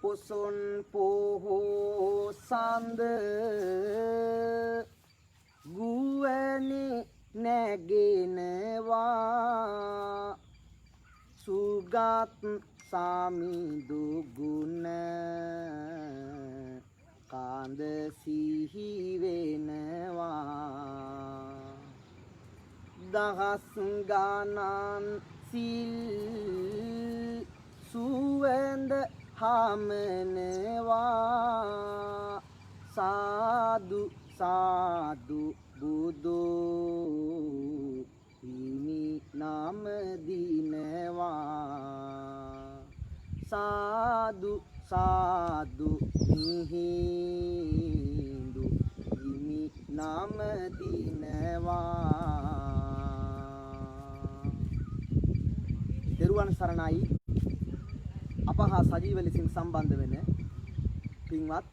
පොසොන් පොහෝ සඳ ගුවනේ නැගෙනවා සුගත් සාමිදු ගුණ කාන්ද සිහි වෙනවා දහස් ගානන් සිල් සුවඳ හමනවා සාදු සාදු බුදු හිමි නම දිනවා සාදු සාදු මිහිඳු හිමි නම දිනවා දරුවන් සරණයි අප හා සජීව ලෙසින් සම්බන්ධ වෙන පින්වත්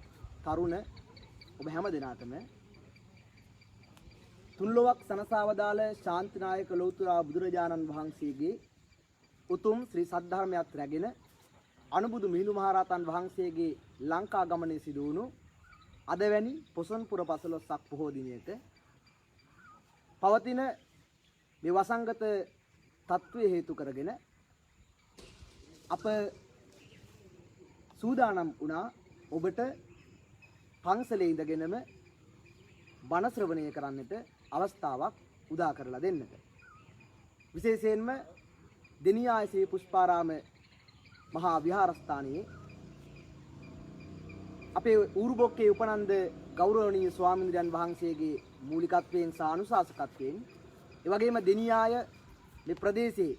තරුණ ඔබ හැම දිනාටම තුන්ලොවක් සනසවදාල ශාන්තිනායක ලෞතර බුදුරජාණන් වහන්සේගේ උතුම් ශ්‍රී සද්ධර්මයත් රැගෙන අනුබුදු මිහිඳු මහරහතන් වහන්සේගේ ලංකා ගමනේ සිදු වුණු අදවැනි පොසොන්පුර පසළොස්වක පොහෝ දිනයක පවතින මේ වසංගත තත්ත්වය හේතු කරගෙන අප සූදානම් වුණා ඔබට පන්සලේ ඉඳගෙනම බණ ශ්‍රවණය කරන්නට අවස්ථාවක් උදා කරලා දෙන්නට. විශේෂයෙන්ම දෙනියායසේ පුෂ්පාරාම මහා විහාරස්ථානයේ අපේ ඌරුබොක්කේ උපනන්ද ගෞරවනීය ස්වාමීන් වහන්සේගේ මූලිකත්වයෙන් සහ අනුශාසකත්වයෙන් ඒ වගේම දෙනියාය මේ ප්‍රදේශයේ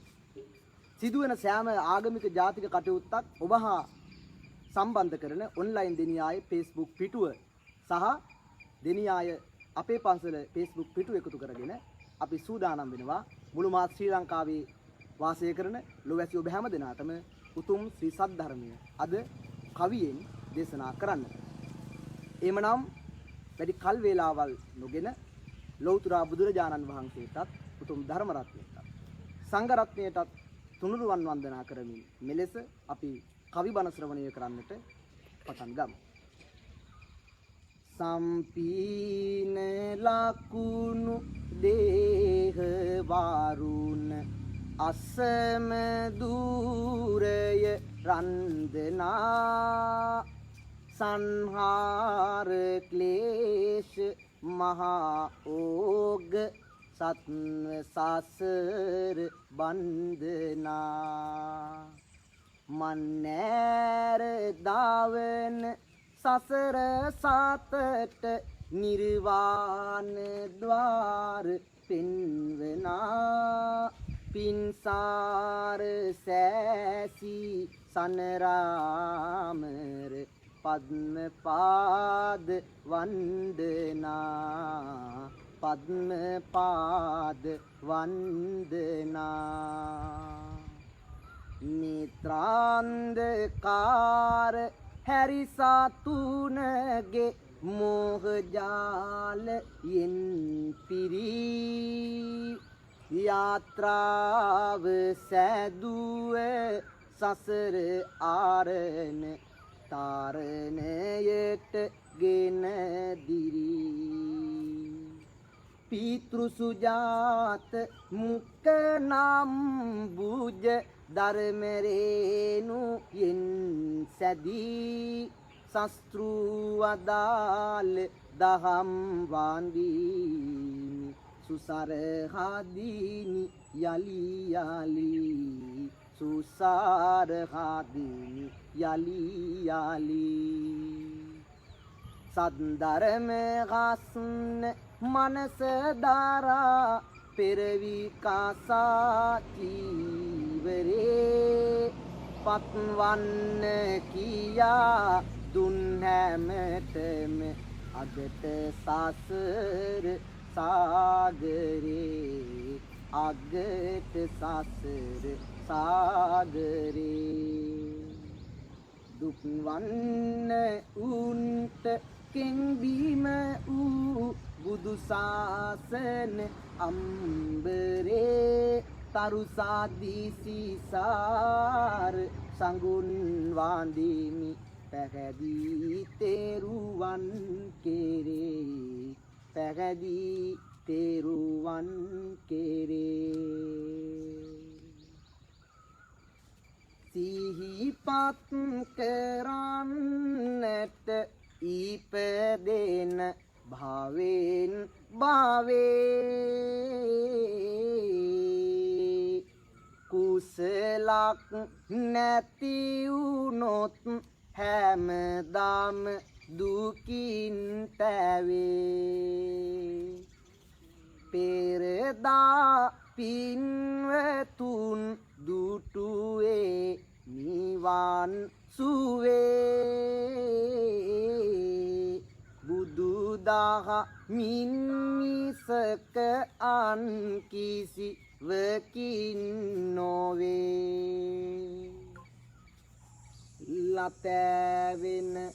සිදුවන සෑම ආගමික ජාතික කටයුත්තක් ඔබ හා සම්බන්ධ කරන ඔන්ලයින් දෙනියාය Facebook පිටුව සහ දෙනියාය අපේ පන්සල Facebook පිටුව එකතු කරගෙන අපි සූදානම් වෙනවා මුළු මාත් ශ්‍රී ලංකාවේ වාසය කරන ලෝවැසි ඔබ හැම දෙනාටම උතුම් ශ්‍රී සද්ධර්මය අද කවියෙන් දේශනා කරන්න. එමනම් වැඩි කල් වේලාවල් නොගෙන ලෞතර බුදුරජාණන් වහන්සේටත් උතුම් ධර්ම රත්නයටත් සංඝ රත්නයටත් තුනුරුවන් වන්දනා කරමින් මෙලෙස අපි කවි බණ ශ්‍රවණය කරන්නට පටන් ගමු. සම්පීන ලකුණු දේහ වරුණ අසම දූරය රන්දනා සංහාර ක්ලේශ මහා ඕග සත්ව සසර බන්ධනා මන්නෑර දාවන සසර සාතට නිර්වාණ ద్వාර පෙන්වනා පින්සාර සෑසි සනරාමර පද්ම පාද වන්දනා පද්ම පාද වන්දනා නිත්‍රාන්ධකාර හැරිසතුනගේ මෝහ ජාලයෙන් පිරී යාත්‍රාව සැදුව සසර ආරණ තාරණයට ගෙන දිරී පීතෘ සුජාත මුක්ක නම් බුජ ධර්මරේනු යෙන් සැදී සස්ත්‍රුවදාල දහම් වන්දීමි සුසරහදීනි යලි යලි සුසරහදීනි යලි යලි සද්දරම ගස්න මනස දරා පෙරවි කාසාචීවරේ පත්වන්න කියා දුන් හැමතෙම අගට සසර සාගරේ අගට සසර සාගරේ දුක් වන්න උන්ට කෙන්බීම වූ බුදු සාසන අම්බරේ තරුසාදී සීසාර සංගුන් වන්දිමි පැහැදී තෙරුවන් කෙරේ පැහැදී තෙරුවන් කෙරේ සිහිපත් කරන්නට ඉපදෙන භවෙන් භවේ කුසලක් නැති වුනොත් හැමදාම දුකින් තැවේ පෙරදා පින්වතුන් දුටුවේ නිවන් සුවේ බුදුදහමින් මිසක අන් කිසිවකින් නොවේ ලතැවෙන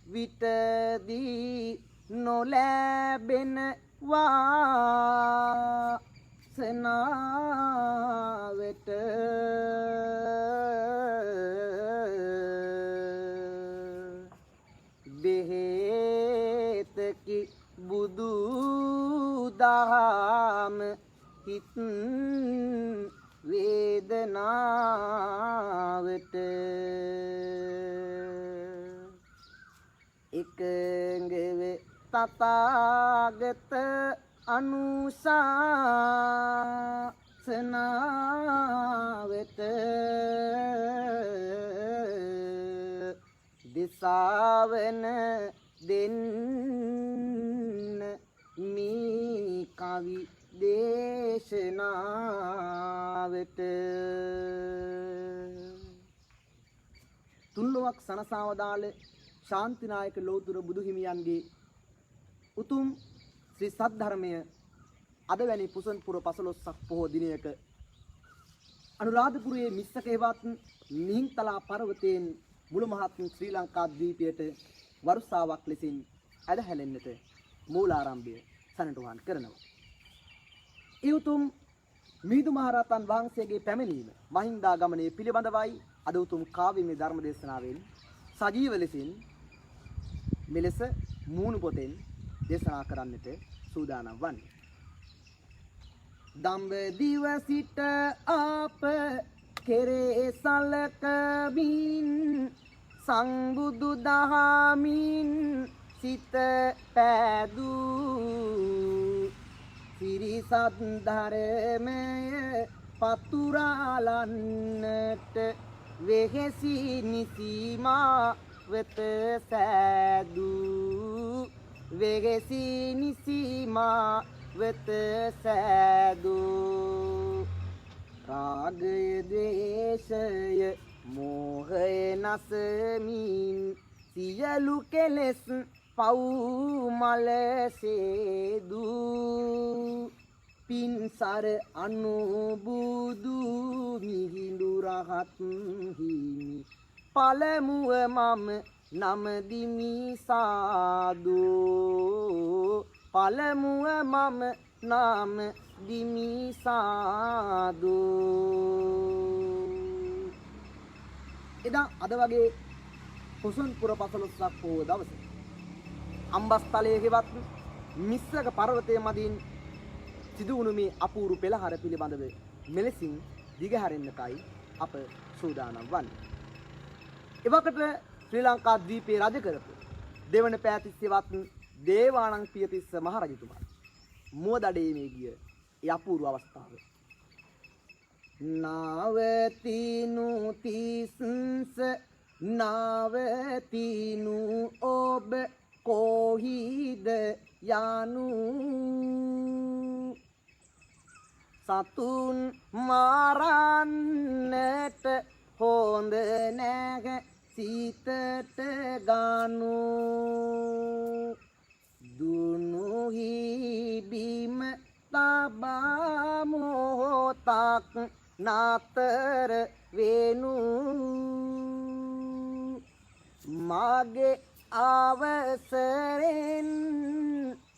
විටදී නොලැබෙන වාසනාවට බෙහෙතකි බුදු දහම හිත් වේදනාවට එකඟව තථාගත අනුශාසනාවට දිසාවන දෙන්න මේ කවි දේශනාවට තුන්ලොවක් සනසාවදාල ශාන්තිනායක ලෝතුර බුදුහිමියන්ගේ උතුම් ශ්‍රී සද්ධර්මය අද වැනි පුසන් පුර 15ක් පොහෝ දිනයක අනුරාධපුරයේ මිස්සකේවත් මිහින්තලා පර්වතයෙන් මුළු මහත් ශ්‍රී ලංකා ද්වීපයට වර්ෂාවක් ලෙසින් ඇදහැලෙන්නට මූලාරම්භය සනටුහන් කරනවා. ඒ උතුම් මිහිඳු මහරහතන් වහන්සේගේ පැමිණීම මහින්දාගමනයේ පිළිබඳවයි අද උතුම් කාව්‍යමය ධර්ම දේශනාවෙන් සජීව ලෙසින් මෙලෙස මූණු පොතෙන් දේශනා කරන්නට සූදානම් වන්නේ. දඹදිව සිට අප කෙරේ සලකමින් සංබුදු දහමින් සිත පෑදූ සිරිසත් ධර්මය පතුරාලන්නට වෙහෙසි නිසීමා වෙත සෑදූ වෙහෙසි නිසීමා වෙත සෑදූ රාගය ද්වේෂය මෝහය නසමින් සියලු කෙලෙස් පව් මල සේදූ පින්සර අනුබුදු මිහිඳු රහත් හිමි පළමුව මම නමදිමි සාදු පළමුව මම නාම දිමි සාදු. එදා අද වගේ පොසොන් පුර 15ක් පොහොව දවසේ අම්බස්තලයේ හෙවත් මිස්සක පර්වතයේ මදින් සිදු වුණු මේ අපූර්ව පෙළහර පිළිබඳව මෙලෙසින් දිගහැරෙන්නටයි අප සූදානම් වන්නේ. එවකට ශ්‍රී ලංකා ද්වීපයේ රජ කරපු දෙවන පෑතිස්සෙවත් දේවානං පියතිස්ස මහරජතුමා මුවදඩේමේ ගිය ඒ අපූර්ව අවස්ථාව. නාවතිනු තිස්ස නාවතිනු ඔබ කොහිද යනු සතුන් මාරන්නට හොඳ නැහැ සිතට ගනු දුනු හිබිම තබා මොහොතක් නතර වෙනු මගේ අවසරෙන්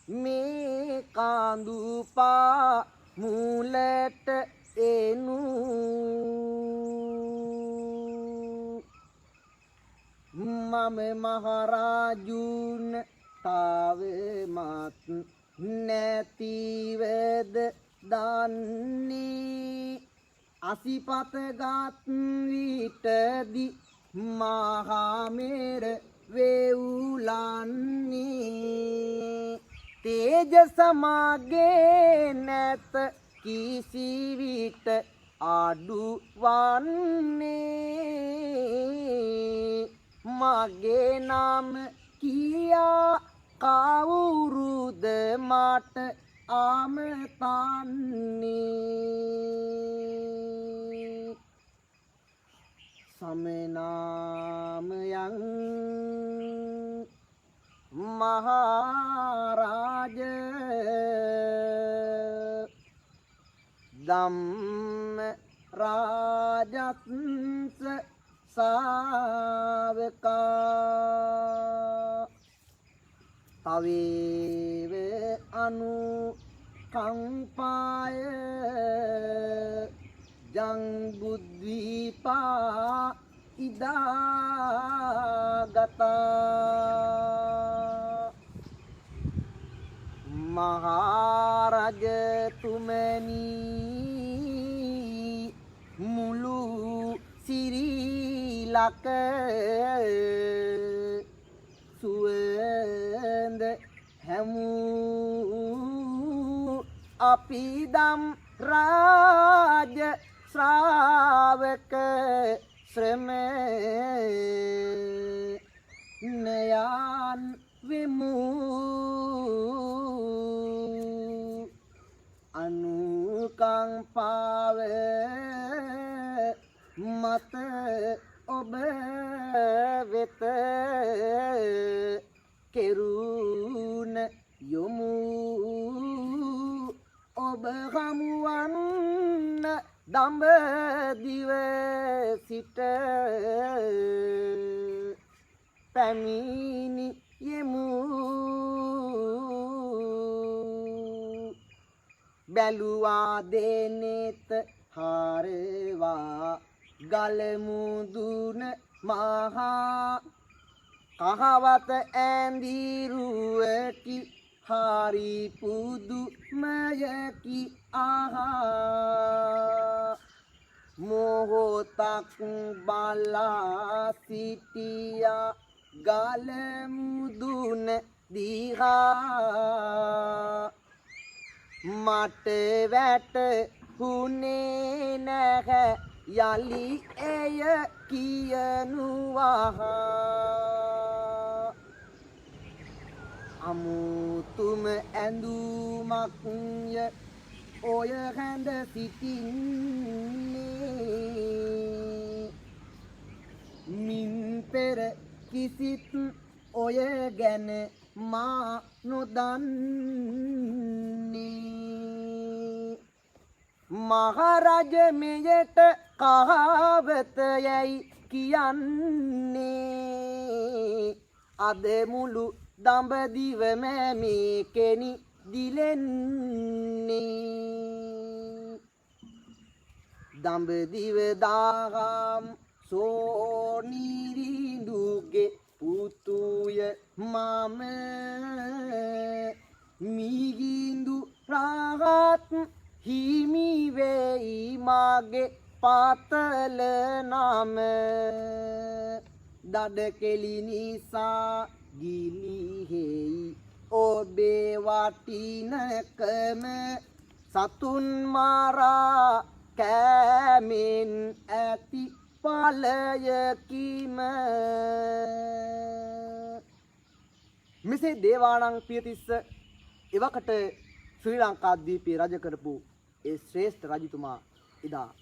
මේ කඳුපා මුලට එනු රාම මහරජුන් තාවමත් නැතිවද දන්නේ අසිපත ගත් විටදි මහා මෙර වේවුලන්නේ තේජස මගේ නැත කිසි විට අඩු වන්නේ මගේ නම කියා කවුරුද මට අමතන්නේ සමනාමයන් මහරජ ධම්ම රාජත්ස සාවකා තවේව අනු කම්පාය ජංබුද්වීපා ඉදාගතා මහරජතුමනි මුළු සිරි ලක සුවඳ හැමූ අපි දම් රාජ ශ්‍රාවක ශ්‍රමණයන් වෙමු අනුකම්පාව මත ඔබ වෙත කෙරුණ යොමු ඔබ හමුවන්න දඹදිව සිට පැමිණි යෙමු බැලුවා දෙනෙත හරවා ගලමුදුන මහා කහවත ඇඳිරුවකි හරි පුදුමයකි ආහා මොහොතක් බලා සිටියා ගලමුදුන දිහා මට වැටහුනේ නැහැ යලි එය කියනුවා අමුතුම ඇඳුමක්ය ඔය හැඳ සිටින්නේ මින් පෙර කිසිත් ඔය ගැන මා නොදන්නේ මහරජ මෙයට කහවත යැයි කියන්නේ අද මුළු දඹදිව මේ කෙනි දිලෙන්නේ දඹදිව දාගම් සෝනිරිඳුගේ පුතුය මම මිගින්දු රාගත් හිමි වෙයි මගේ පාතල නම දඩ කෙලි නිසා ගිලිහෙයි ඔබේ වටිනකම සතුන් මරා කෑමෙන් ඇති ඵලයකිම මෙසේ දේවානං පියතිස්ස එවකට ශ්‍රී ලංකාද්වීපයේ රජ කරපු ඒ ශ්‍රේෂ්ඨ රජතුමා එදා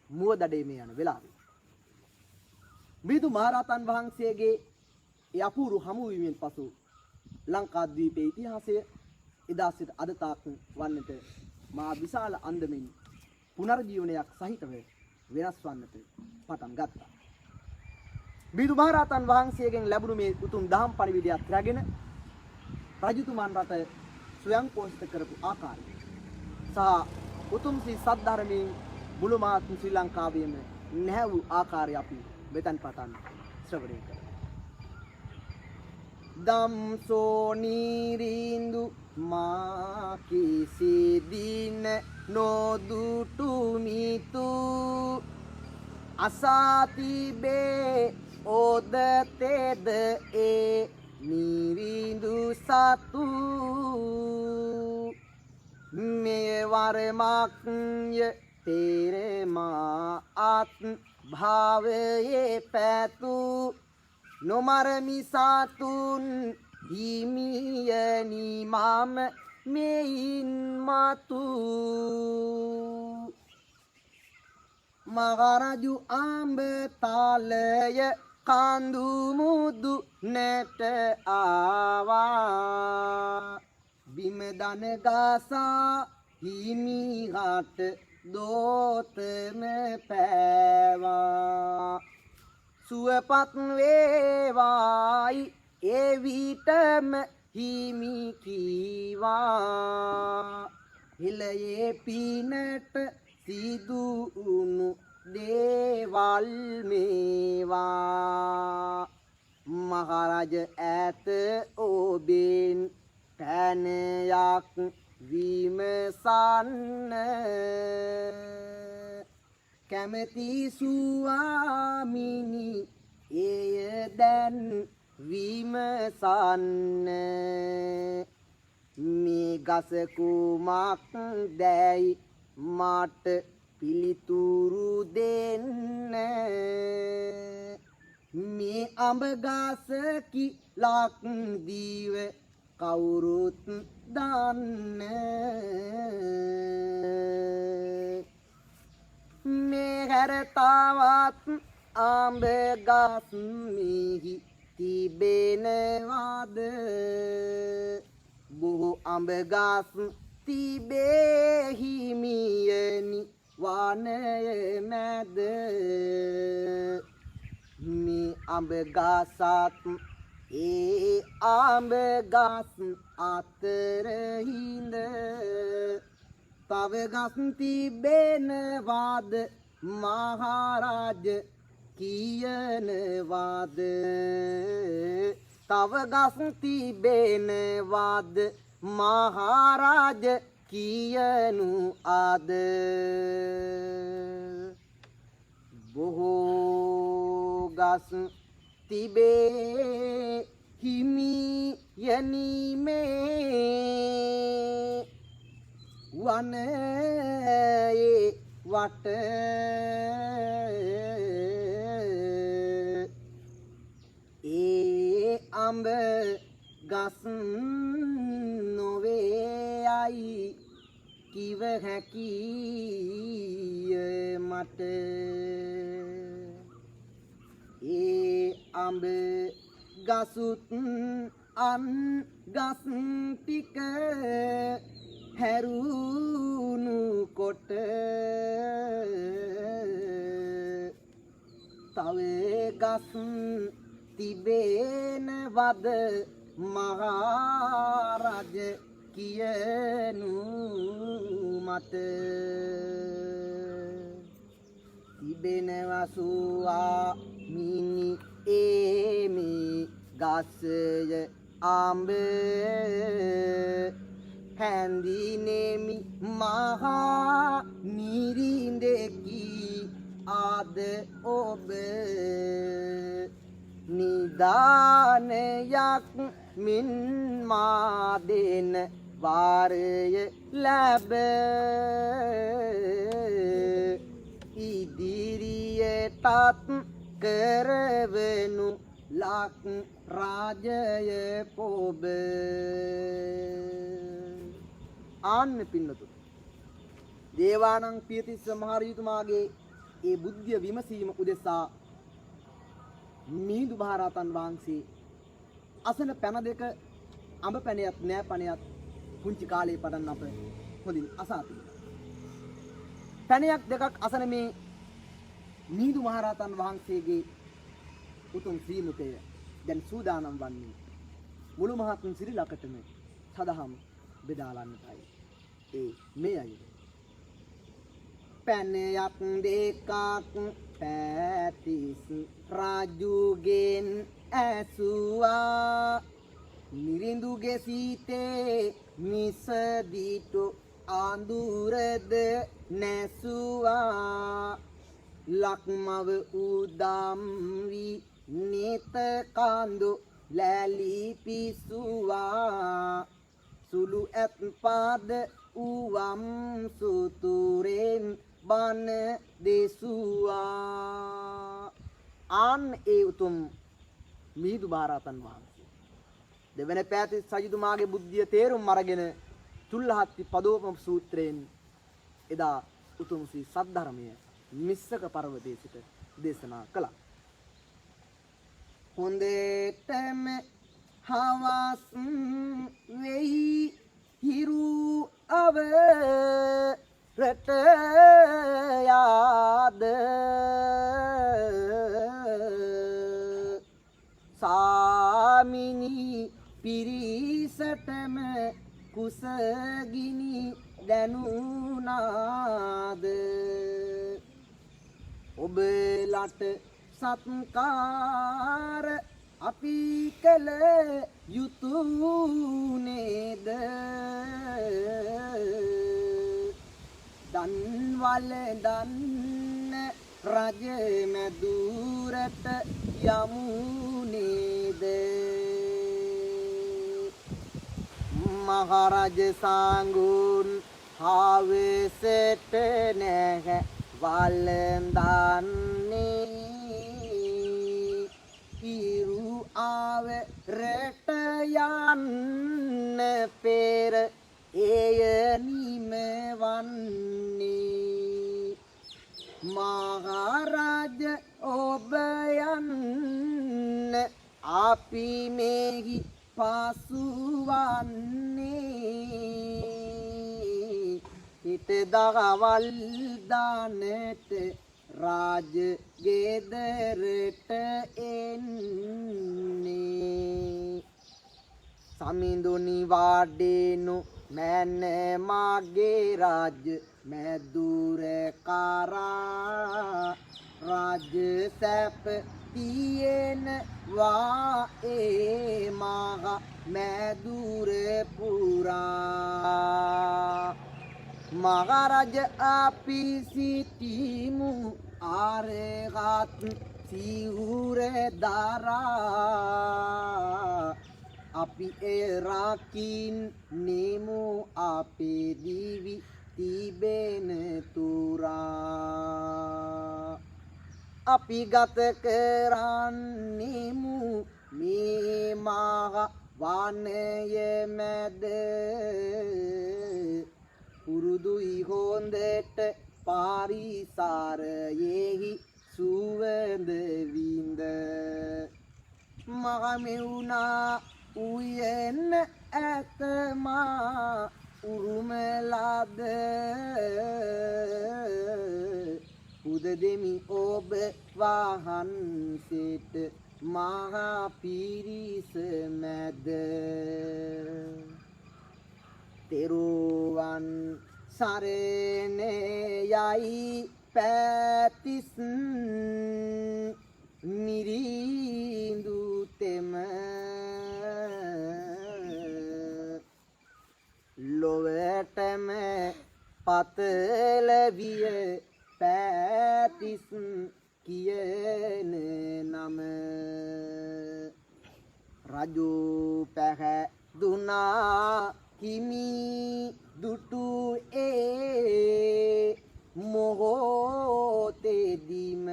මුව දඩේමේ යන වෙලාවේ මිහිඳු මහරහතන් වහන්සේගේ ඒ අපූර්ව හමුවීමෙන් පසු ලංකාද්වීපයේ ඉතිහාසය එදා සිට අද තාක් වන්නට මා විශාල අන්දමින් පුනර්ජීවනයක් සහිතව වෙනස් වන්නට පටන් ගත්තා. මිහිඳු මහරහතන් වහන්සේගෙන් ලැබුණු මේ උතුම් දහම් පණිවිඩයත් රැගෙන රජතුමන් රට ස්වයං පෝෂිත කරපු ආකාරය සහ උතුම් ශ්‍රී සද්ධර්මයෙන් මුළු මාත් ශ්‍රී ලංකාවේම නැහැවූ ආකාරය අපි මෙතෙන් පටන් ශ්‍රවණය කරමු. දම්සෝ නීරින්දු මා කිසි දින නොදුටුමිතු අසාතිබේ ඕද තෙද ඒ නීරින්දු සතු මේ වරමක්ය තේරමා අත් භාවයේ පැතු නොමරමි සතුන් හිමියනි මම මෙයින් මතු මගරජු ආඹ තාලය කඳු මුදු නැට ආවා බිම දන ගසා හිමිහට දෝතම පෑවා සුවපත් වේවායි ඒ විටම හිමි කීවා හිලයේ පිනට සිදු වුණු දේවල් මේවා මහරජ ඇත ඔබෙන් තැනයක් විමසන්න කැමැති ස්වාමිනි එය දැන් විමසන්න මේ ගස කුමක් දැයි මට පිළිතුරු දෙන්න මේ අඹ ගසකි ලක්දිව කවුරුත් දන්න මේ හැර තවත් අඹ ගස් මිහි තිබෙනවාද බොහෝ අඹ ගස් තිබේ හිමියනි වනය මැද මේ අඹ ගසත් ඒ අඹ ගස් අතර හිඳ තව ගස් තිබෙනවාද මහරජ කියනවාද තව ගස් තිබෙනවාද මහරජ කියනු ආද බොහෝ ගස් තිබේ හිමි යනිමේ වනයේ වට ඒ අඹ ගස් නොවේ අයි කිව හැකිය මට ඒ අඹ ගසුත් අන් ගස් ටික හැරුණු කොට තව ගස් තිබෙනවද මහරජ කියනු මට තිබෙනවා ස්වාමිනි ඒමි ගසය අඹ හැඳිනෙමි මහා නිරින්දෙකි ආද ඔබ නිදානයක් මින් මා දෙන වාරය ලැබ ඉදිරියටත් කරවනු ලක් රාජය පොබ ආන්න පින්නතු දේවානං පියතිස්ස මහරජතුමාගේ ඒ බුද්ධිය විමසීම උදෙසා මිහිඳු මහරහතන් වහන්සේ අසන පැන දෙක අඹ පැණයත් නෑ පැණයත් පුංචි කාලේ පටන් අප හොඳින් අසා තිබෙනවා. පැණයක් දෙකක් අසන මේ මිහිඳු මහරහතන් වහන්සේගේ උතුම් ශ්‍රී මුඛය දැන් සූදානම් වන්නේ මුළු මහත් සිරිලකටම සදහම් බෙදාලන්නටයි. ඒ මෙයයි පැණයක් දෙකක් පැතිස් රාජුගෙන් ඇසුවා මිරිඳුගේ සීතේ මිසදිටු ආඳුරද නැසුවා ලක්මව උදම් වී නිත කඳු ලැලි පිසුවා සුළු ඇත් පාද උවම් සුතුරෙන් බන දෙසුවා ආන් ඒ උතුම් මිහිඳු මහරහතන් වහන්සේ දෙවන පෑති සජිතුමාගේ බුද්ධිය තේරුම් අරගෙන චුල්ලහත්ති පදෝපම සූත්‍රයෙන් එදා උතුම් ශ්‍රී සද්ධර්මය මිස්සක පර්වතයේ සිට දේශනා කළා. හොඳටම හවස් වෙයි හිරු අවරට යාද සාමිනී පිරිසටම කුසගිනි දැනුනාද ඔබලට සත්කාර අපි කළ යුතු නේද දන්වල දන්න රජ මැදුරට යමු නේද මහරජ සංගුන් හාවෙසට නැහැ වළඳන්නේ ඉරු ආව රට යන්න පෙර එය නිමවන්නේ මහරජ ඔබ යන්න අපි මෙහි පසුවන්නේ හිත දහවල් දානට රාජ ගෙදරට එන්නේ සමිඳුනි වාඩේනු මැන මාගේ රාජ මැදුර කරා රාජ සැප තියෙනවා ඒ මහ මැදුර පුරා මහරජ අපි සිටිමු ආරගත් සිවුර දරා අපි ඒ රකින් නෙමු අපේ දිවි තිබෙන තුරා අපි ගත කරන්නෙමු මේ මහ වනය මැද පුරුදුයි හොඳට පාරිසරයෙහි සුවඳ විඳ මහමෙවුනා උයන ඇතමා උරුමලද පුද දෙමි ඔබ වහන්සේට මහා පිරිස මැද තෙරුවන් සරණ යයි පැතිස් මිරිඳු තෙම ලොවටම පතල විය පැතිස් කියන නම රජු පැහැදුනා හිමි දුටු ඒ මොහොතේදීම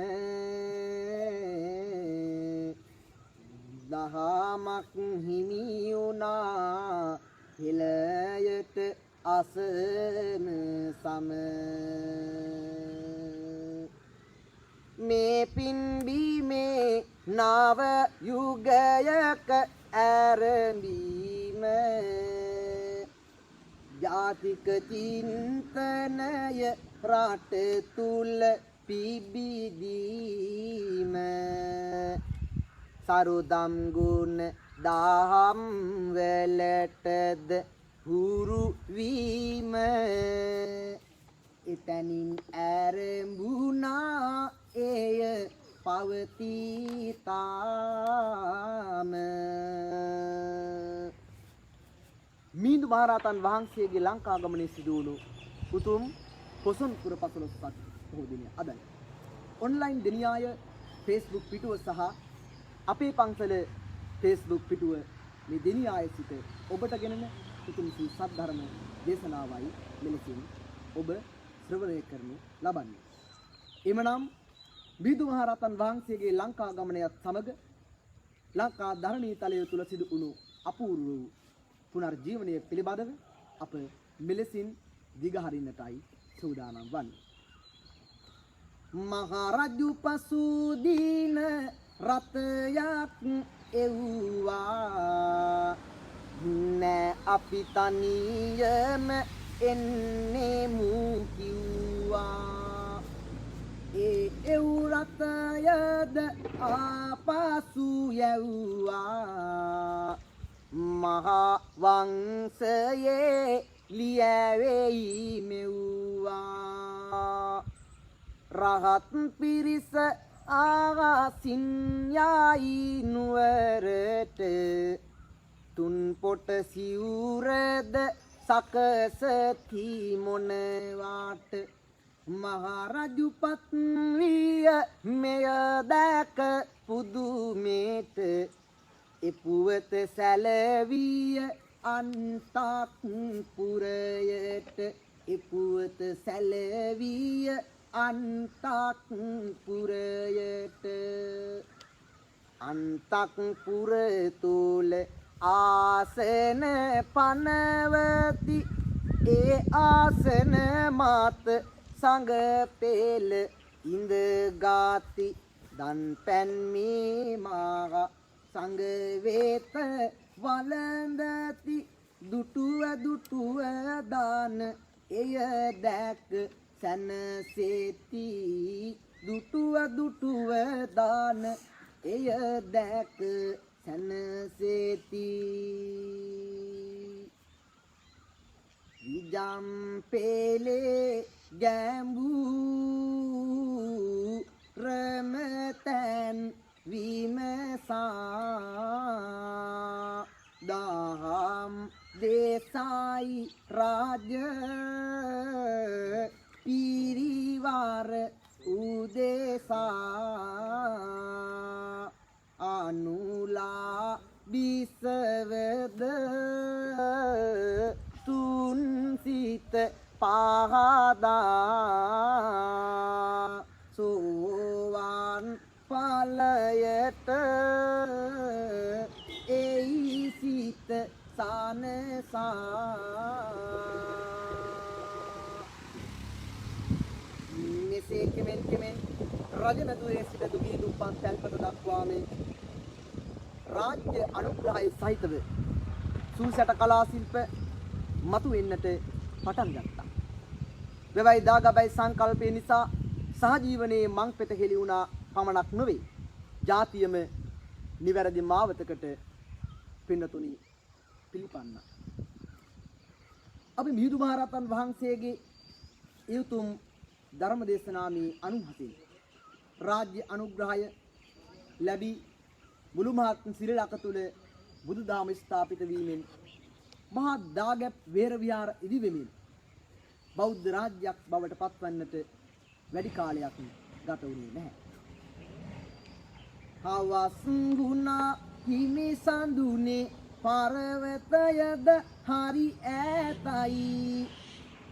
දහමක් හිමි වුණා හෙළයට අසම සම මේ පින්බීමේ නව යුගයක ඇරඹීම ජාතික චින්තනය රට තුල පිබිදීම සරුදම් ගුණ දහම් වලටද හුරු වීම එතනින් ඇරඹුණා එය පවතිතාම මිහිඳු මහරහතන් වහන්සේගේ ලංකා ගමනේ සිදු වුණු උතුම් පොසොන් පුර 15ක් පොහොය දිනය අදයි. ඔන්ලයින් දෙනියාය Facebook පිටුව සහ අපේ පන්සල Facebook පිටුව මේ දෙනියාය සිට ඔබට ගෙනෙන උතුම් සී සද්ධර්ම දේශනාවයි මෙලෙසින් ඔබ ශ්‍රවණය කරනු ලබන්නේ. එමනම් මිහිඳු මහරහතන් වහන්සේගේ ලංකා ගමනයත් සමග ලංකා ධරණී තලය තුල සිදු වුණු අපූර්ව වූ පුනර්ජීවනය පිළිබඳව අප මෙලෙසින් දිගහරින්නටයි සූදානම් වන්නේ. මහරජු පසුදීන රතයක් එව්වා නෑ අපි තනියම එන්නේ මූ කිව්වා ඒ එව් රතයද ආපසු යව්වා මහා වංශයේ ලියවෙයි මෙව්වා රහත් පිරිස ආසින් යයි නුවරට තුන් පොට සිවුරද සකසති මොනවාට මහරජුපත් විය මෙය දැක පුදුමේට එපුවත සැලවිය අන්තක් පුරයට එපුවත සැලවිය අන්තක් පුරයට අන්තක් පුර තුල ආසන පනවති ඒ ආසන මත සංග පෙළ ඉඳ ගාති දන් පැන් මේ මහ සංග වේත වළඳති දුටුව දාන එය දැක සැනසෙති දුටුව දාන එය දැක සැනසෙති විජම් පෙලේ ගැඹුරු රමතන් විමසා දහම් දේසයි රාජ පිරිවර උදෙසා අනුලා බිසවද තුන් සිත පහදා සෝවාන් ඵලයට එයි සිත සනසා මෙසේ කෙමෙන් රජනදුවේ සිට දුගී දුප්පත් තැන්පත දක්වා මේ රාජ්‍ය අනුග්‍රහය සහිතව සූසට කලා ශිල්ප මතු වෙන්නට පටන් ගත්තා. වෙවයි දාගබයි සංකල්පය නිසා සහජීවනයේ මං පෙත හෙළි වුණා පමණක් නොවේ. ජාතියම නිවැරදි මාවතකට පින්නතුනි පිළිපන්නා. අපි මිහිඳු මහරහතන් වහන්සේගේ යුතුම් ධර්ම දේශනාමේ 97 රාජ්‍ය අනුග්‍රහය ලැබී මුළු මහත් සිරිලක තුල බුදුදහම ස්ථාපිත වීමෙන් මහා දාගැබ් වේර විහාර ඉදි වෙමින් බෞද්ධ රාජ්‍යයක් බවට පත්වන්නට වැඩි කාලයක් ගත වුණේ නැහැ. හවස් ගුණා හිමි සඳුනේ පර්වතයද හරි ඈතයි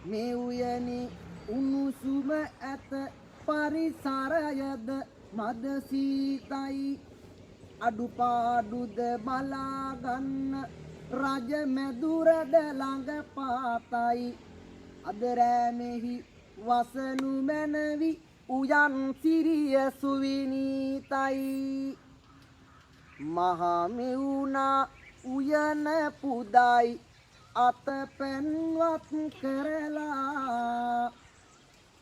මේ උයනේ උණුසුම ඇත පරිසරයද මද සීතයි අඩුපාඩුද බලා ගන්න රජ මැදුරද ළඟ පාතයි අද රැමෙහි වසනු මැනවි උයන් සිරිය සුවිනීතයි මහා මෙවුනා උයන පුදයි අත පෙන්වත් කරලා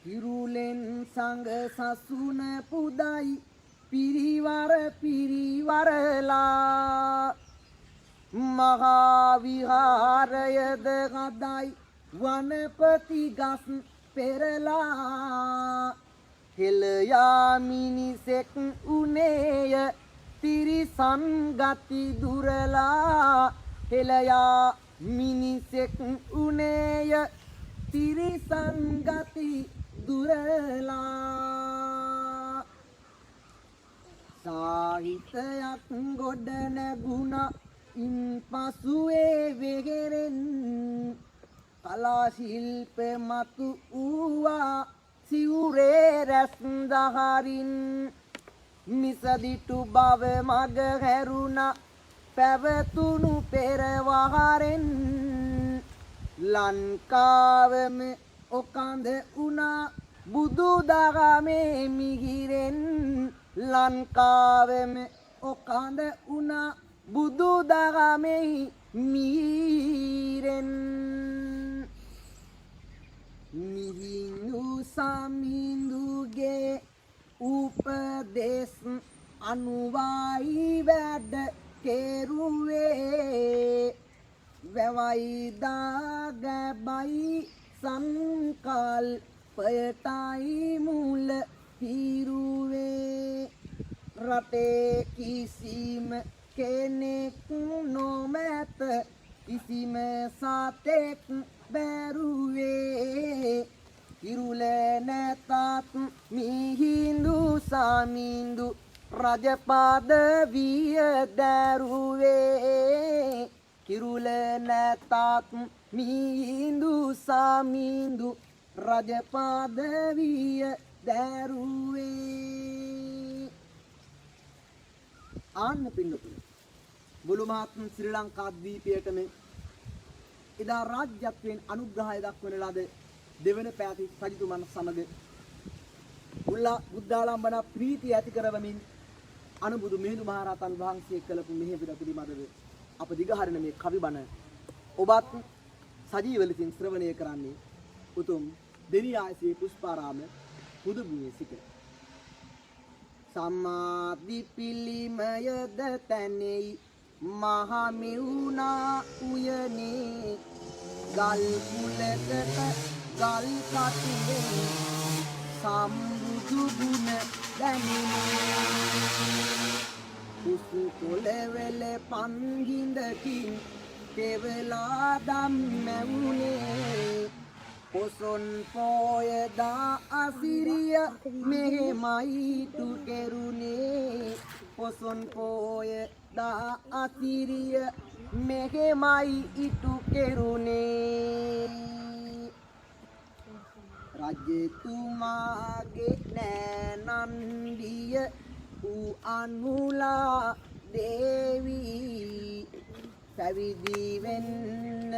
පිරුලෙන් සංග සසුන පුදයි පිරිවරලා මහා විහාරයද ගදයි වනපති ගස් පෙරලා හෙළයා මිනිසෙක් උනේය තිරිසන් ගති දුරලා හෙළයා මිනිසෙක් උනේය තිරිසන් ගති දුරලා සාහිත්‍යයක් ගොඩ නැගුණා ඉන් පසුවේ වෙගෙරෙන් කලා ශිල්ප මතු වූවා සිවුරේ රැස් දහරින් මිසදිටු බව මග හැරුණා පැවතුණු පෙරවහරෙන් ලංකාවම ඔකඳ වුණා බුදු දහමේ මිහිරෙන් ලංකාවම ඔකඳ වුණා බුදු දහමේ මිහිරෙන් මිහිඳු සමිඳුගේ උපදේශ අනුවයි වැඩ කෙරුවේ වැවයි දාගැබයි සංකල්පයටයි මුල පිරුවේ රටේ කිසිම කෙනෙක් නොමැත කිසිම සතෙක් බැරුවේ කිරුල නැතත් මිහිඳු සමිඳු රජ පදවිය දැරුවේ කිරුල නැතත් මිහිඳු සමිඳු රජ පදවිය දැරුවේ ආන්න පින්නතුනි මුළු මහත් ශ්‍රී ලංකා දීපයටම එදා රාජ්‍යත්වයෙන් අනුග්‍රහය දක්වන ලද දෙවන පැති රජතුමන් සමග බුද්ධාලම්බන ප්‍රීතිය ඇති කරවමින් අනුබුදු මිහිඳු මහරහතන් වහන්සේ කළපු මෙහෙයුම පිළිබඳව අප දිගහරින මේ කවි බණ ඔබත් සජීව ලෙසින් ශ්‍රවණය කරන්නේ උතුම් දෙනියාසේ පුෂ්පාරාම පුද භූමියේ සිට සමාධි පිළිමයද තැනෙයි මහමෙවුනා උයනේ ගල් කුලකට ගල් කටුවේ සම්බුදු ගුණ දැනෙන්නේ කුසු කොළවල පන්හිඳකින් කෙවලා ධම්මැවුනේ පොසොන් පෝයදා අසිරිය මෙහෙමයි තු කෙරුනේ පොසොන් පෝයදා අසිරිය මෙහෙමයි ඉටු කෙරුනේ රජතුමාගේ නෑනන්දිය ඌ අනුලා දේවී පැවිදි වෙන්න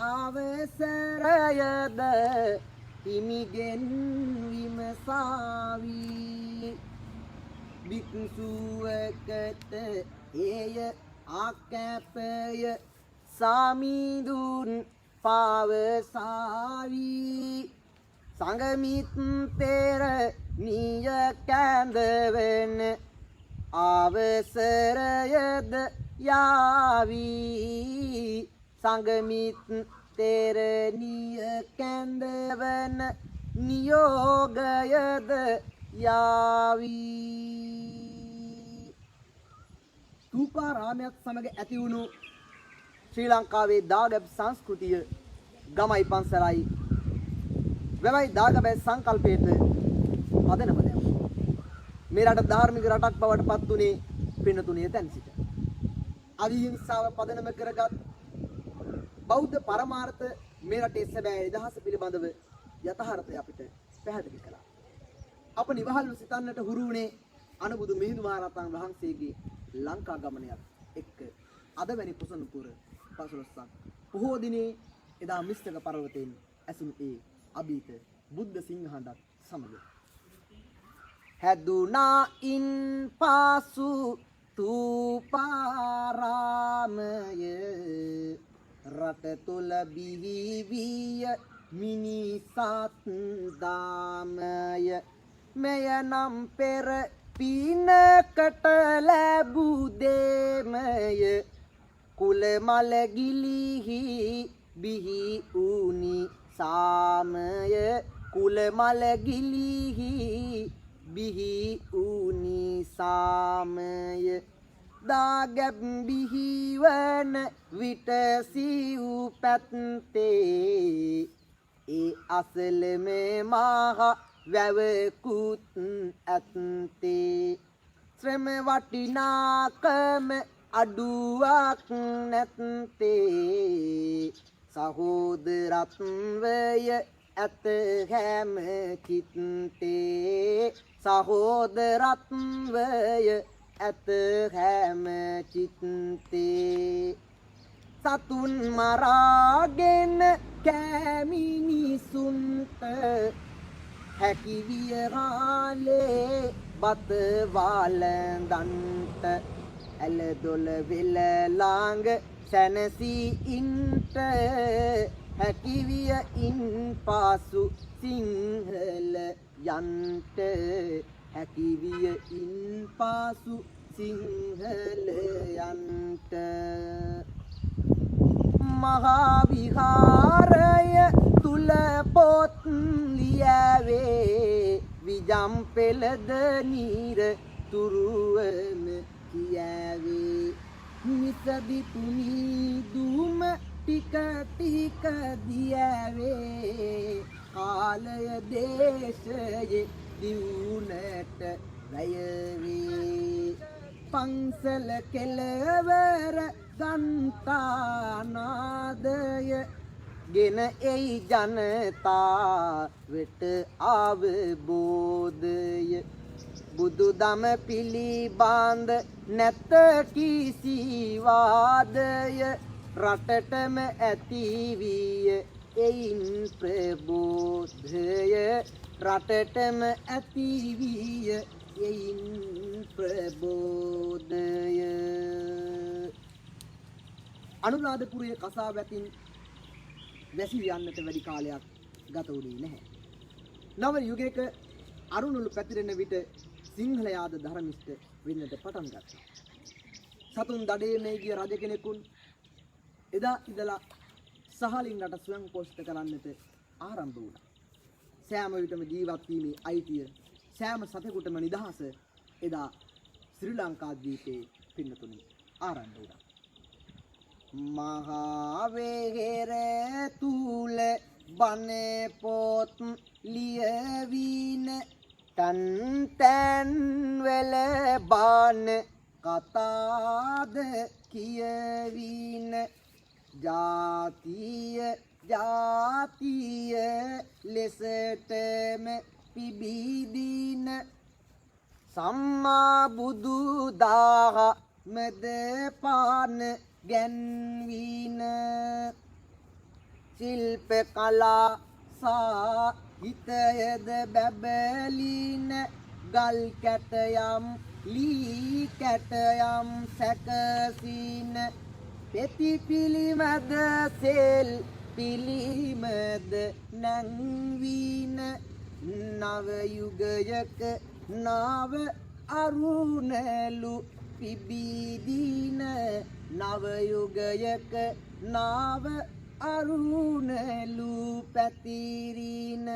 අවසරයද හිමිගෙන් විමසාවි භික්ෂුවකට එය ආකැපය සමිඳුන් පවසාවි සංගමිත්තේර නිය කැඳවෙන අවසරයද යාවි සංගමිත්තේර නිය කැඳවන නියෝගයද යාවි තූපාරාමයක් සමග ඇති වුණු ශ්‍රී ලංකාවේ දාගැබ් සංස්කෘතිය ගමයි පන්සලයි වැවයි දාගැබේ සංකල්පයට පදනම දැම්මා. මේ රට ධාර්මික රටක් බවට පත් වුණේ පින්නතුණිය තැන් සිට. අවිහිංසාව පදනම කරගත් බෞද්ධ පරමාර්ථ මේ රටේ සැබෑ නිදහස පිළිබඳව යථාර්ථය අපිට පැහැදිලි කළා. අප නිවහල්ව සිතන්නට හුරු වුණේ අනුබුදු මිහිඳු මහරහතන් වහන්සේගේ ලංකා ගමනයත් එක්ක අද වැනි පුසන පුර 15ක් පොහෝ දිනේ එදා මිස්තක පර්වතයෙන් ඇසුණු ඒ අභීත බුද්ධ සිංහඬක් සමග හැදුනා ඉන් පාසු තූපාරාමය රට තුල බිහි විය මිනිසත් දාමය මෙය නම් පෙර පිනකට ලැබූ දේමය කුල මල ගිලිහි බිහි උනි සාමය කුල මල ගිලිහි බිහි උනි සාමය දාගැබ් බිහිවන විට සිව් පැත්තේ ඒ අසලම මහ වැවකුත් ඇත්තේ ශ්‍රම වටිනාකම අඩුවක් නැත්තේ සහෝදරත්වය ඇත හැම චිත්තේ සහෝදරත්වය ඇත හැම චිත්තේ සතුන් මරාගෙන කැමිනිසුන්ට හැකි වියහාලේ බත වාලඳන්ට ඇල දොල වෙල ලාංග සැනසී ඉන්ට හැකි විය ඉන් පාසු සිංහල යන්ට හැකි විය ඉන් පාසු සිංහල යන්ට මහා විහාරය තුල පොත් ලියවේ විජම් පෙළද නීර තුරුවම කියවේ මිසදි තුනි දුම ටික ටික දියවේ කාලය දේශයේ දියුණට වැයවේ පන්සල කෙළවර ගන්තානාදය ගෙන එයි ජනතා වෙට අවබෝධය බුදු දම පිළිබඳ නැත කිසි වාදය රටටම ඇති විය එයින් ප්‍රබෝධය රටටම ඇති විය එයින් ප්‍රබෝධය අනුරාධපුරයේ කසාවැතින් වැසි යන්නට වැඩි කාලයක් ගත වුණේ නැහැ. නව යුගයක අරුණුළු පැතිරෙන විට සිංහලයාද ධර්මිෂ්ඨ වෙන්නට පටන් ගත්තා. සතුන් දඩේමේ ගිය රජ කෙනෙකුන් එදා ඉඳලා සහලින් රට ස්වයං පෝෂිත කරන්නට ආරම්භ වුණා. සෑම විටම ජීවත් වීමේ අයිතිය සෑම සතෙකුටම නිදහස එදා ශ්‍රී ලංකා දීපේ පින්නතුනි ආරම්භ වුණා. මහා වෙහෙර තුල බණ පොත් ලියවින තන් තන් වල බණ කතාද කියවින ජාතිය ජාතිය ලෙසටම පිබිදින සම්මා බුදු දාහ මද පාන ගැන්වින ශිල්ප කලා සාහිත්‍යද බැබලින ගල් කැටයම් ලී කැටයම් සැකසින පෙති පිළිමද සෙල් පිළිමද නැංවින නව යුගයක නාව අරුණලු පිබිදින නව යුගයක නාව අරුණලු පැතිරින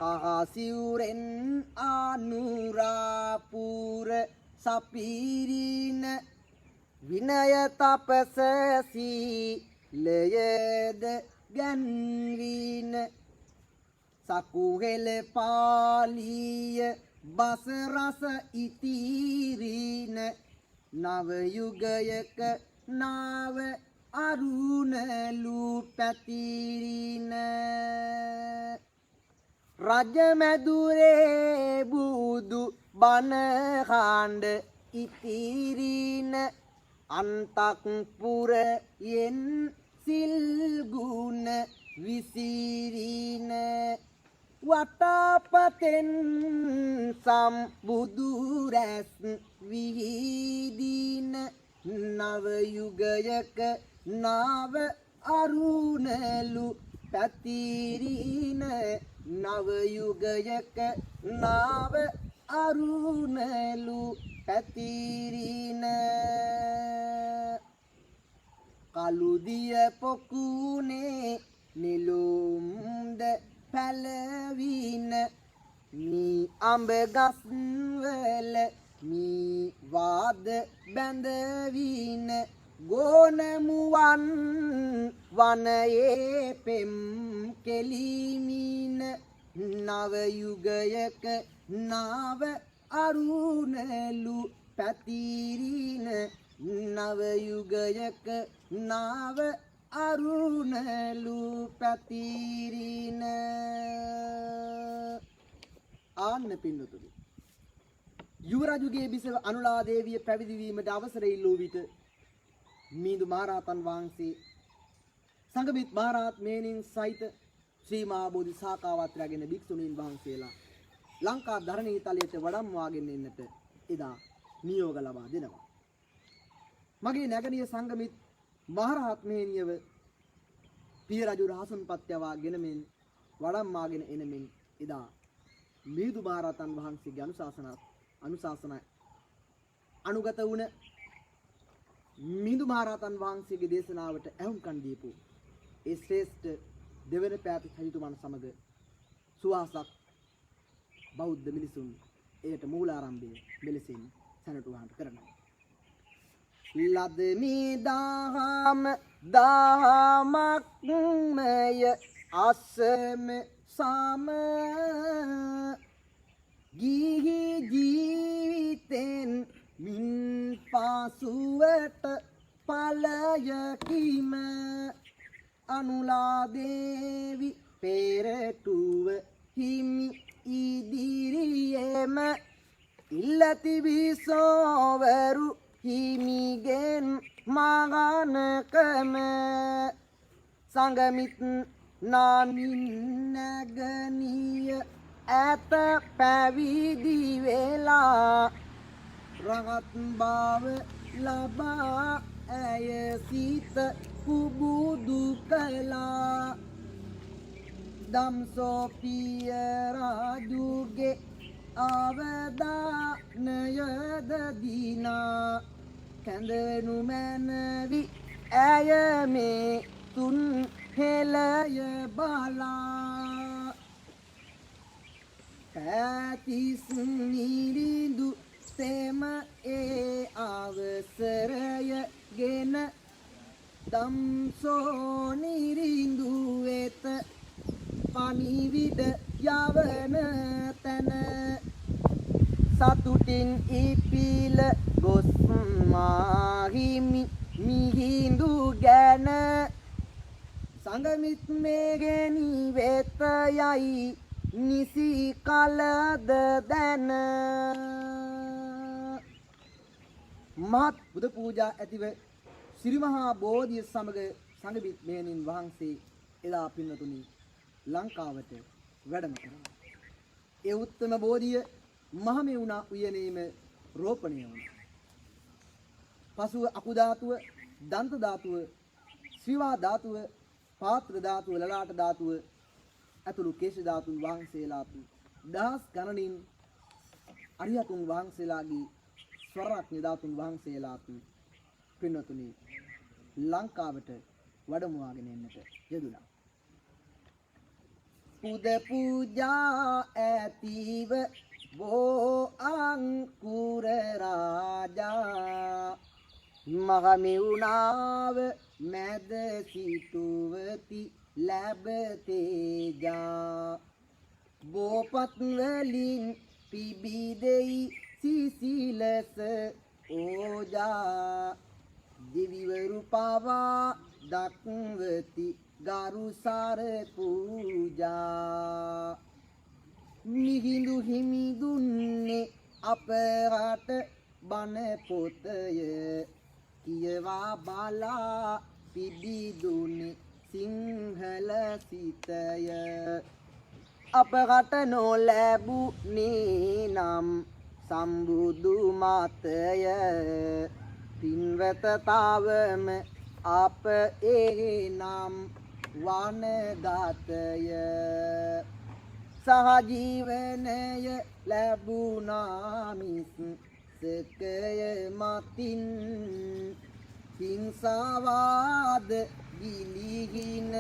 ආසිවුරෙන් අනුරාපුර සපිරින විනය තපස සීලයද ගැන්වින සකුහෙල පාලිය බස රස ඉතිරින නව යුගයක නාව අරුණලු පැතිරින රජමැදුරේ බුදු බණ හඬ ඉතිරින අන්තක්පුරයෙන් සිල් ගුණ විසිරින වටාපතෙන් සම්බුදු රැස් විහිදින නව යුගයක නාව අරුණලු පැතිරින නව යුගයක නාව අරුණලු පැතිරින කළුදිය පොකුණේ නිලුම්ද පැලවින නී අඹ ගස් වල මී වාද බැඳවින ගෝනමුවන් වනයේ පෙම් කෙලිමින නව යුගයක නාව අරුණලු පැතිරින නව යුගයක නාව අරුණලු පැතිරින ආන්න පින්නතුනි යුවරජුගේ බිසව අනුලා දේවිය පැවිදි වීමට අවසර ඉල්ලූ විට මිහිඳු මහරහතන් වහන්සේ සංඝමිත් මහරහත් මේනින් සහිත ශ්‍රී මහා බෝධි සාකාවත් රැගෙන භික්ෂුණීන් වහන්සේලා ලංකා ධරණී තලයට වඩම්වාගෙන එන්නට එදා නියෝග ලබා දෙනවා. මගේ නැගණිය සංඝමිත් මහරහත් මේනියව පිය රජු රහසන්පත් යවා ගෙනමින් වඩම්වාගෙන එනමින් එදා මිහිඳු මහරහතන් වහන්සේගේ අනුශාසනා අනුගත වුණ මිහිඳු මහරහතන් වහන්සේගේ දේශනාවට ඇහුම්කන් දීපු ඒ ශ්‍රේෂ්ඨ දෙවන පැති සහිතුමන් සමග සුවාසක් බෞද්ධ මිනිසුන් එයට මූලාරම්භය මෙලෙසින් සැනටුවහන්ට කරනවා. ලද මේ දහමක්මය අසම සම ගිහි ජීවිතෙන් මින් පාසුවට ඵලයකිම අනුලා දේවි පෙරටුව හිමි ඉදිරියේම ඉල්ලති විසෝවරු හිමිගෙන් මගනකම සංගමිත් නාමින් නැගණිය ඇත පැවිදි වෙලා රහත් බව ලබා ඇය සිත පුබුදු කළා දම්සෝපිය රාජුගේ අවදානයද දිනා කැඳවනු මැනවි ඇය මේ තුන් හෙළය බලා පැතිස් නිරිඳු තෙම ඒ අවසරය ගෙන දම්සෝ නිරිඳු වෙත පණිවිඩ යවන තැන සතුටින් ඉපිල ගොස් මාහිමි මිහිඳු ගැන සංගමිත් මේගෙනි වෙත යයි නිසි කලද දැන මහත් බුදු පූජා ඇතිව ශ්‍රී මහා බෝධිය සමග සංඝමිත් මේනින් වහන්සේ එදා පින්නතුනි ලංකාවට වැඩම කරනවා. ඒ උත්තම බෝධිය මහමෙවුනා උයනේම රෝපණය වුණා. පසුව අකු ධාතුව, දන්ත ධාතුව, ශ්‍රීවා ධාතුව, පාත්‍ර ධාතුව, ලලාට ධාතුව ඇතුළු කේශ ධාතුන් වහන්සේලා දහස් ගණනින් අරියතුන් වහන්සේලාගේ ස්වරඥ ධාතුන් වහන්සේලා පින්නතුනි ලංකාවට වැඩමවාගෙන එන්නට යෙදුණා. පුද පූජා ඇතිව බෝ අංකුර රාජා මහමෙවුනාව මැද සිටුවති ලැබ තේජා බෝපත් වලින් පිබිදෙයි සිසිලස ඕජා දෙවිවරු පවා දක්වති ගරුසර පූජා මිහිඳු හිමි දුන්නේ අපරට බණ පොතය කියවා බලා පිබිදුනේ සිංහල සිතය අපරට නොලැබුණේ නම් සම්බුදු මතය පින්වත තවම අප ඒ නම් වනගතය සහජීවනය ලැබුණා මිස් සකය මතින් හිංසාවාද ගිලිහින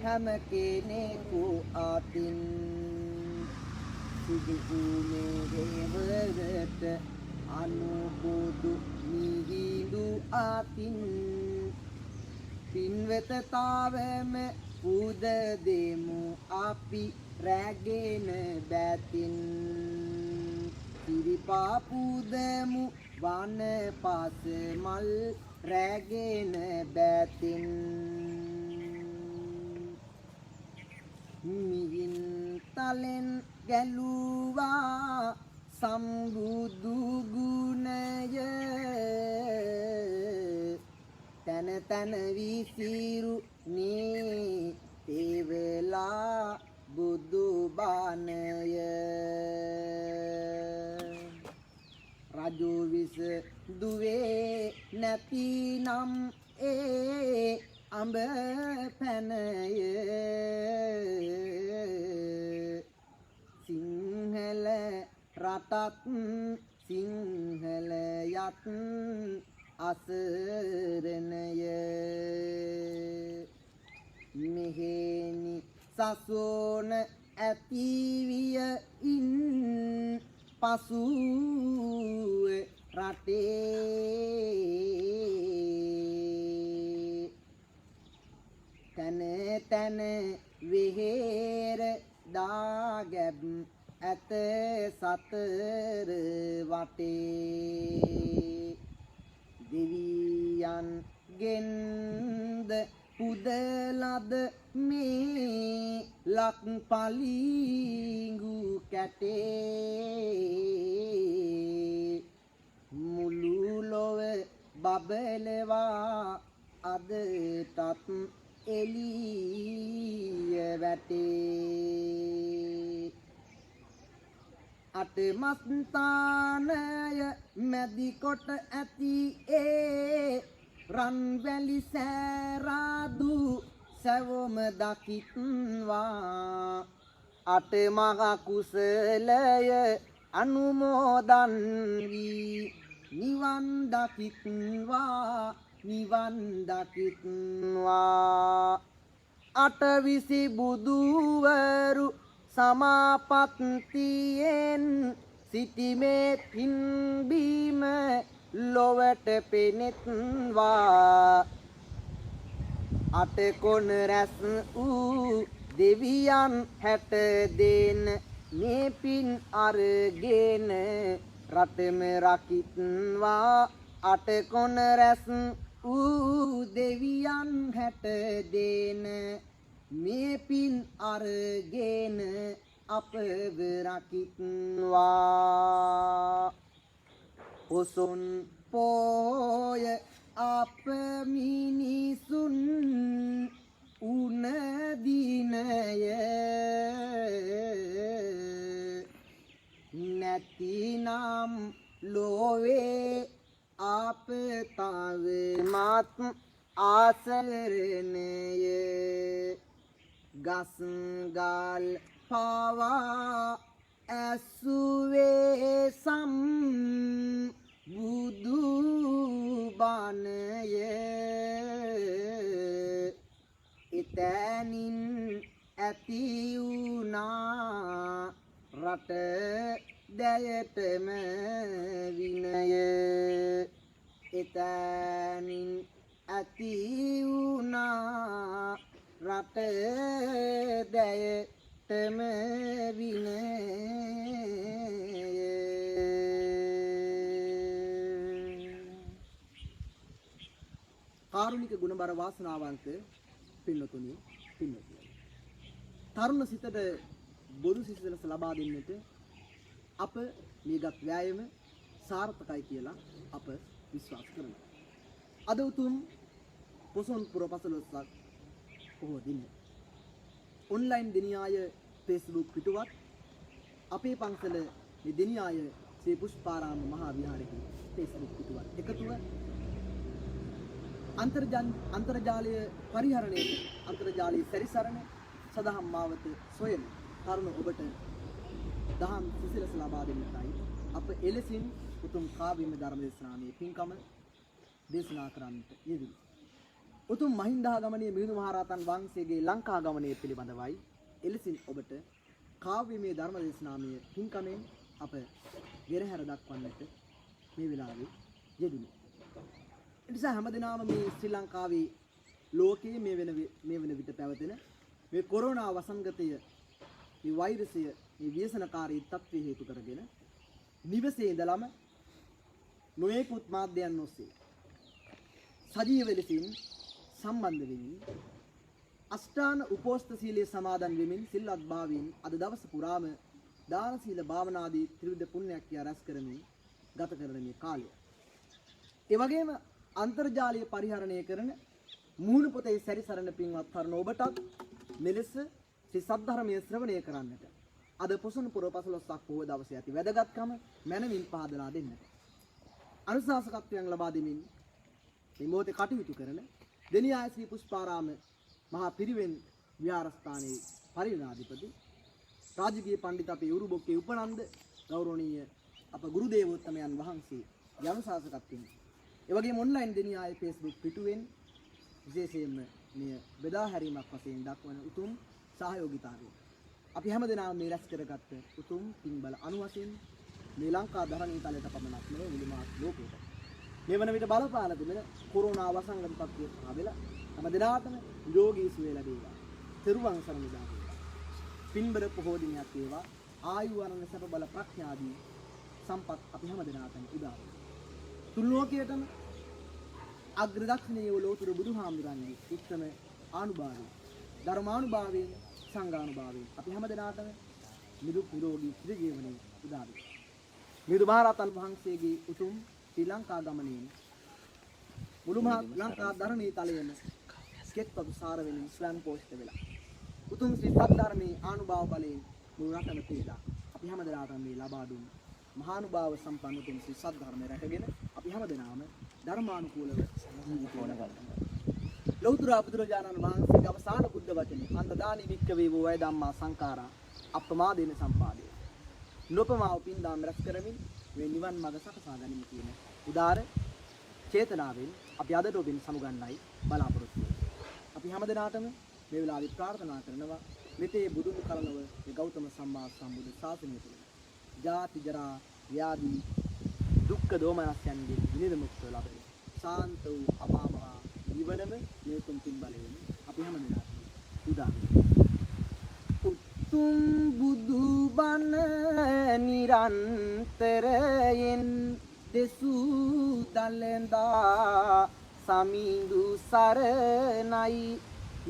හැම කෙනෙකු අතින් සිදුුනේ දේවරට අනුබුදු මිහිඳු අතින් පින්වෙතතාවම පුද දෙමු අපි රැගෙන බැතින් සිරිපා පුදමු වන පස මල් රැගෙන බැතින් මිහින් තලෙන් ගැලුවා සම්බුදු ගුණය තන තන විසිරු නේ තේවලා බුදු බණය රජු විස දුවේ නැතිනම් ඒ අඹ පැනය සිංහල රටත් සිංහලයත් අසරණය මෙහෙනි සසෝන ඇතිවිය ඉන් පසුව රටේ තන තන වෙහෙර දාගැබ් ඇත සතර වටේ දෙවියන් ගෙන්ද පුදලද මේ ලක් පලිඟු කැටේ මුළු ලොව බබලවා අදටත් එළිය වැටේ අටමස්ථානය මැදි කොට ඇති ඒ රන්වැලි සෑරාදු සැවොම දකිත්වා අටමහා කුසලය අනුමෝදන් වී නිවන් දකිත්වා නිවන් දකිත්වා අටවිසි බුදුවරු සමාපත්තියෙන් සිටිමේ පින්බීම ලොවට පෙනෙත්වා අටකොන රැස් වූ දෙවියන් 60 දෙන මේ පින් අරගෙන රටම රකිත්වා අටකොන රැස් වූ දෙවියන් 60 දෙන මේ පින් අරගෙන අපව රකිත්වා පොසොන් පෝය අප මිනිසුන් උන දිනය නැතිනම් ලෝවේ අප තවමත් ආසරණය ගස් ගල් පවා ඇසුවේ සම් බුදු බණය එතනින් ඇති වුණා රට දැයටම විනය එතනින් ඇති වුණා රට දැයටම විනය කාරුණික ගුණබර වාසනාවන්ත පින්නතුනි පින්නතුනි තරුණ සිතට බොරු සිසිලස ලබා දෙන්නට අප මේගත් වෑයම සාර්ථකයි කියලා අප විශ්වාස කරනවා. අද උතුම් පොසොන් පුර පසළොස්වක පොහොය දින ඔන්ලයින් දෙනියාය Facebook පිටුවත් අපේ පන්සල මේ දෙනියාය ශ්‍රී පුෂ්පාරාම මහා විහාරයේ Facebook පිටුවත් එකතුව අන්තර්ජාලය පරිහරණයට අන්තර්ජාලයේ සැරිසරණ සදහම් මාවත සොයන තරුණ ඔබට දහම් සිසිලස ලබා දෙන්නටයි අප එලෙසින් උතුම් කාව්‍යමය ධර්ම දේශනාවේ පින්කම දේශනා කරන්නට යෙදුණා. උතුම් මහින්දාගමනීය මිහිඳු මහරහතන් වහන්සේගේ ලංකා ගමනය පිළිබඳවයි එලෙසින් ඔබට කාව්‍යමය ධර්ම දේශනාවේ පින්කමෙන් අප ගෙරහැර දක්වන්නට මේ වෙලාවේ යෙදුනේ. ඒ නිසා හැමදෙනාම මේ ශ්‍රී ලංකාවේ ලෝකයේ මේ වෙන විට පැවතෙන මේ කොරෝනා වසංගතය, මේ වෛරසය, මේ ව්‍යසනකාරී තත්ත්වය හේතු කරගෙන නිවසේ ඉඳලම නොයෙකුත් මාධ්‍යයන් ඔස්සේ සජීව ලෙසින් සම්බන්ධ වෙමින් අෂ්ටාන උපෝස්ත සීලයේ සමාදන් වෙමින් සිල්වත් භාවයෙන් අද දවස පුරාම දාන සීල භාවනාදී ත්‍රිවිධ පුණ්‍යයක් කියා රැස් කරමින් ගත කරන මේ කාලය. ඒ වගේම අන්තර්ජාලය පරිහරණය කරන මූණ පොතේ සැරිසරන පින්වත් තරණ ඔබටත් මෙලෙස ශ්‍රී සද්ධර්මයේ ශ්‍රවණය කරන්නට අද පොසොන් පුර 15ක් පොහොය දවසේ ඇති වැදගත්කම මනමින් පහදලා දෙන්නට අනුශාසකත්වයන් ලබා දෙමින් මේ මොහොතේ කටයුතු කරන දෙනියාය ශ්‍රී පුෂ්පාරාම මහා පිරිවෙන් විහාරස්ථානයේ පරිණාධිපති රාජකීය පඬිත අපේ උරුබොක්කේ උපනන්ද ගෞරවනීය අප ගුරු දේවෝත්තමයන් වහන්සේ යනුශාසකත්වයෙන් ඒ වගේම ඔන්ලයින් දෙනියාය Facebook පිටුවෙන් විශේෂයෙන්ම මේ බෙදා හැරීමක් වශයෙන් දක්වන උතුම් සහයෝගිතාවය අපි හැමදෙනාම මේ රැස් කරගත්ත උතුම් පින්බල අනුවසින් මේ ලංකා ධරණී තලයට පමණක් නෙවෙයි මුළුමහත් ලෝකයට මේ වන විට බලපාන තිබෙන කොරෝනා වසංගත තත්ත්වය ආවෙලා හැමදෙනාටම නිරෝගී සුවය ලැබේවා. තෙරුවන් සරණ වේවා. පින්බර පොහෝ දිනයක් වේවා. ආයු වරණ සැප බල ප්‍රඥාදී සම්පත් අපි හැමදෙනාටම උදා වේවා. තුන් ලෝකයටම අග්‍ර දක්ෂිණයේ ලෝතුරු බුදුහාමුදුරන්ගේ උත්තම ආනුභාවයෙන් ධර්මානුභාවයෙන් සංඝානුභාවයෙන් අපි හැමදෙනාටම නිරුක් නිරෝගී ජීවනයේ උදා වේවා. මිහිඳු මහරහතන් වහන්සේගේ උතුම් ශ්‍රී ලංකා ගමනේ මුළුමහත් ලංකා ධරණී තලයේම කෙත්පතු සාර වෙනින් ස්වයං පෝෂිත වෙලා උතුම් ශ්‍රී සද්ධර්මයේ ආනුභාව බලයෙන් මුළු රටම පිළිලා අපි හැමදෙනාටම මේ ලබා දුන් මහානුභාව සම්පන්න උතුම් ශ්‍රී සද්ධර්මය රැකගෙන අපි හැමදෙනාම ධර්මානුකූලව ජීවිතෝන ගන්නවා. ලෞතර බුදුරජාණන් වහන්සේගේ අවසාන බුද්ධ වචනේ අන්ත දානි වික්කවේ වූ වය ධම්මා සංඛාරා අප්‍රමාදේන සම්පාදේ. නොපමාව පින්දාම් රැස් කරමින් මේ නිවන් මඟ සකසා ගැනීම කියන උදාර චේතනාවෙන් අපි අදට ඔබෙන් සමුගන්නයි බලාපොරොත්තු වෙන්නේ. අපි හැමදෙනාටම මේ වෙලාවේ ප්‍රාර්ථනා කරනවා මෙතේ බුදුන් කරනව මේ ගෞතම සම්මා සම්බුදු ශාසනය තුළ ජාති ජරා ව්‍යාධි දුක්ඛ දෝමනස්යන්ගේ විනිර්මුක්ත ලබන ශාන්ත වූ අපාමහ නිවනම මේ තුන් පින් බලයෙන් අපි හැමදෙනාටම උදා උතුම් බුදු බණ නිරන්තරයෙන් දෙසූ දලඳා සමිඳු සරණයි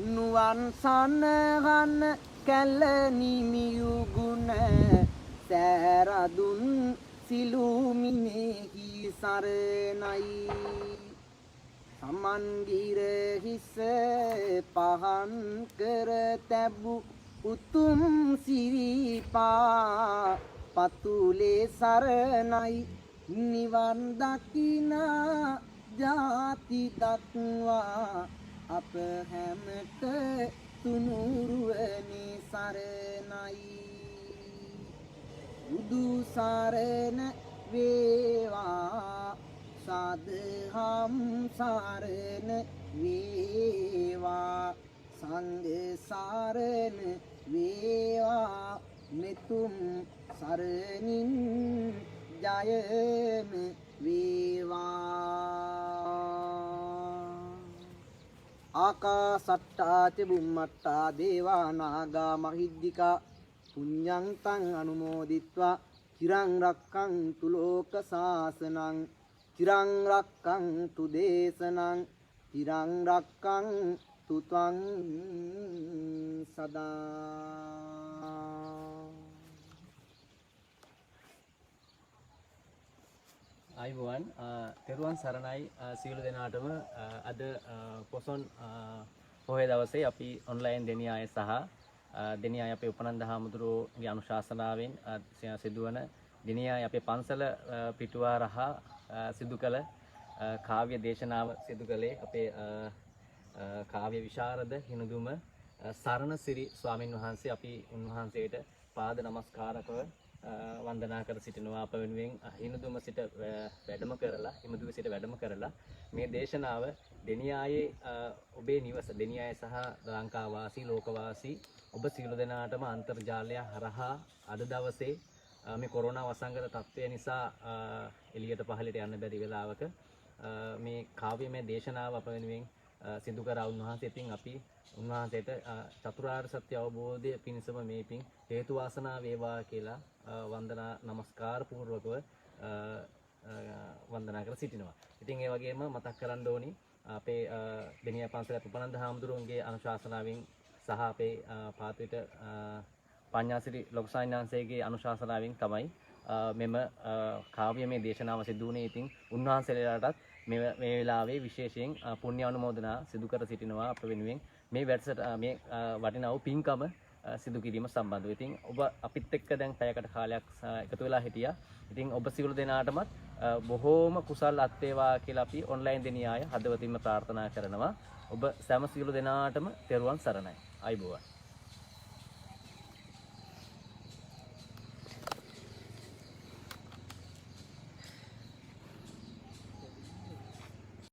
නුවන් සනහන කැලණිමියු ගුණ සෑරදුන් සිළුමිනෙහි සරණයි සමන්ගිර හිස පහන් කර තැබු උතුම් සිරිපා පතුලේ සරණයි නිවන් දකිනා ජාති දක්වා අප හැමත තුනුරුවනි සරණයි බුදු සරණ වේවා සාදහම් සරණ වේවා සංඝ සරණ වේවා මෙතුම් සරණින් ජයම වේවා ආකාසට්ටා ච බුම්මට්ටා දේවා නාග මහිද්దికා පුඤ්ඤන්තං අනුමෝදිත්වා චිරං රක්ඛන්තු ලෝක සාසනං චිරං රක්ඛන්තු දේශනං චිරං රක්ඛන්තු ත්වං සදා. අයිබෝවන් තෙරුවන් සරණයි සියලු දෙනාටම අද පොසොන් පොහොය දවසේ අපි ඔන්ලයින් දෙනියාය සහ දෙනියාය අපේ උපනන්ද හාමුදුරුවෝගේ අනුශාසනාවෙන් සිදුවන දෙනියාය අපේ පන්සල පිටුවාරහ සිදු කළ කාව්‍ය දේශනාව සිදු කළේ අපේ කාව්‍ය විශාරද හිනුදුම සරණසිරි ස්වාමින් වහන්සේ. අපි උන්වහන්සේට පාද නමස්කාරකව වන්දනා කර සිටිනවා. අප වෙනුවෙන් හිනුදුම සිට වැඩම කරලා හිමුදුවේ සිට වැඩම කරලා මේ දේශනාව දෙනියායේ ඔබේ නිවස දෙනියාය සහ ලංකා වාසී ලෝක වාසී ඔබ සියලු දෙනාටම අන්තර්ජාලය හරහා අද දවසේ මේ කොරෝනා වසංගත තත්ත්වය නිසා එළියට පහළට යන්න බැරි වෙලාවක මේ කාව්‍යමය දේශනාව අප වෙනුවෙන් සිදු කර උන්වහන්සේ ඉතින් අපි උන්වහන්සේට චතුරාර්ය සත්‍ය අවබෝධය පිණිසම මේ පින් හේතු වාසනා වේවා කියලා වන්දනා නමස්කාර පූර්වකව වන්දනා කර සිටිනවා. ඉතින් ඒ වගේම මතක් කරන්න ඕනි අපේ දෙනියා පන්සල උපනන්ද හාමුදුරුවන්ගේ අනුශාසනාවෙන් සහ අපේ පාත්විත පඤ්ඤාසිරි ලොකු සාන්නාංශයේ අනුශාසනාවෙන් තමයි මෙම කාව්‍යමය දේශනාව සිදු වුණේ. ඉතින් උන්වහන්සේලාටත් මේ වෙලාවේ විශේෂයෙන් පුණ්‍ය අනුමෝදනා සිදු කර සිටිනවා අප වෙනුවෙන් මේ මේ වටිනා වූ පින්කම සිදු කිරීම සම්බන්ධව. ඉතින් ඔබ අපිත් එක්ක දැන් පැයකට කාලයක් එකතු වෙලා හිටියා. ඉතින් ඔබ සියලු දෙනාටමත් බොහෝම කුසල් අත් වේවා කියලා අපි ඔන්ලයින් දෙනියාය හදවතින්ම ප්‍රාර්ථනා කරනවා. ඔබ සෑම සියලු දෙනාටම තෙරුවන් සරණයි. ආයුබෝවන්.